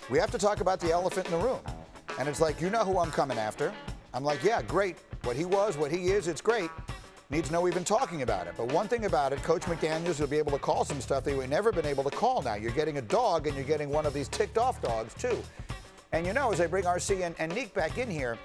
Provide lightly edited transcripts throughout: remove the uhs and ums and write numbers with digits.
we have to talk about the elephant in the room. And it's like, you know who I'm coming after. I'm like, yeah, great. What he was, what he is, it's great. Needs no even talking about it. But one thing about it, Coach McDaniels will be able to call some stuff that we've never been able to call now. You're getting a dog, and you're getting one of these ticked-off dogs, too. And you know, as I bring RC and Neek back in here,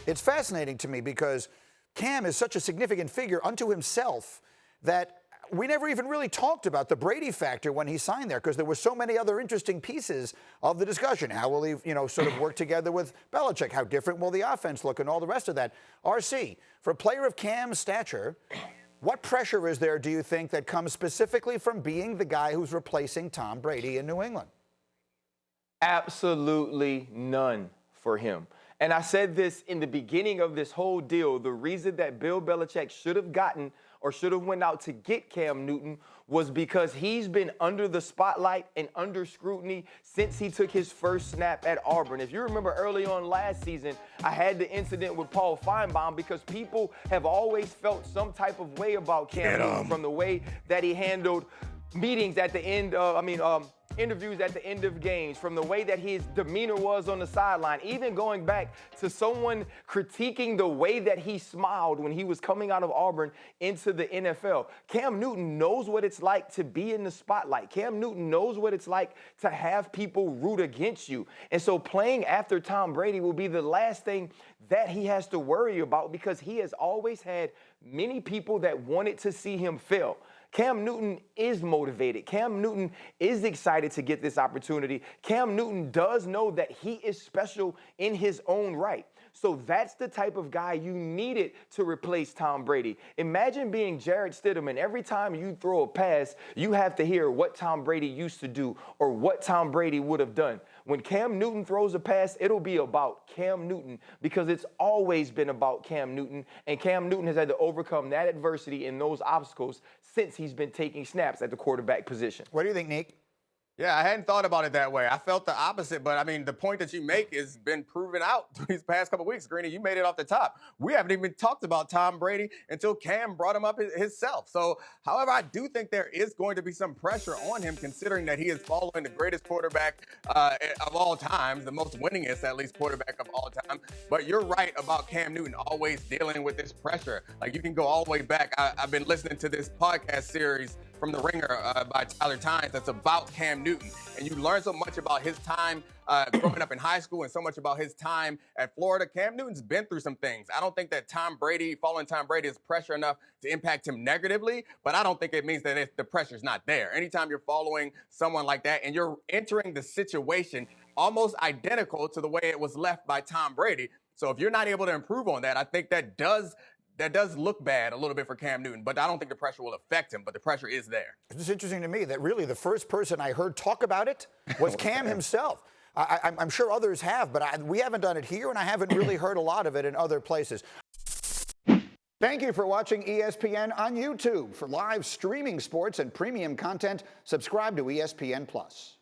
it's fascinating to me because Cam is such a significant figure unto himself that we never even really talked about the Brady factor when he signed there because there were so many other interesting pieces of the discussion. How will he, sort of work together with Belichick? How different will the offense look and all the rest of that? RC, for a player of Cam's stature, what pressure is there, do you think, that comes specifically from being the guy who's replacing Tom Brady in New England? Absolutely none for him. And I said this in the beginning of this whole deal. The reason that Bill Belichick should have gotten or should have went out to get Cam Newton was because he's been under the spotlight and under scrutiny since he took his first snap at Auburn. If you remember early on last season, I had the incident with Paul Feinbaum because people have always felt some type of way about Cam Newton from the way that he handled meetings at the end of, interviews at the end of games, from the way that his demeanor was on the sideline, even going back to someone critiquing the way that he smiled when he was coming out of Auburn into the NFL. Cam Newton knows what it's like to be in the spotlight. Cam Newton knows what it's like to have people root against you. And so playing after Tom Brady will be the last thing that he has to worry about because he has always had many people that wanted to see him fail. Cam Newton is motivated. Cam Newton is excited to get this opportunity. Cam Newton does know that he is special in his own right. So that's the type of guy you needed to replace Tom Brady. Imagine being Jarrett Stidham, and every time you throw a pass, you have to hear what Tom Brady used to do or what Tom Brady would have done. When Cam Newton throws a pass, it'll be about Cam Newton because it's always been about Cam Newton, and Cam Newton has had to overcome that adversity and those obstacles since he's been taking snaps at the quarterback position. What do you think, Nick? Yeah, I hadn't thought about it that way. I felt the opposite, but I mean, the point that you make has been proven out these past couple of weeks. Greeny, you made it off the top. We haven't even talked about Tom Brady until Cam brought him up himself. So, however, I do think there is going to be some pressure on him considering that he is following the greatest quarterback of all time, the most winningest, at least, quarterback of all time. But you're right about Cam Newton always dealing with this pressure. Like, you can go all the way back. I've been listening to this podcast series from The Ringer by Tyler Tynes that's about Cam Newton. And you learn so much about his time growing up in high school and so much about his time at Florida. Cam Newton's been through some things. I don't think that following Tom Brady is pressure enough to impact him negatively, but I don't think it means that the pressure's not there. Anytime you're following someone like that and you're entering the situation almost identical to the way it was left by Tom Brady. So if you're not able to improve on that, I think that does look bad a little bit for Cam Newton, but I don't think the pressure will affect him, but the pressure is there. It's just interesting to me that really the first person I heard talk about it was Cam himself. I'm sure others have, but we haven't done it here, and I haven't really heard a lot of it in other places. Thank you for watching ESPN on YouTube. For live streaming sports and premium content, subscribe to ESPN+.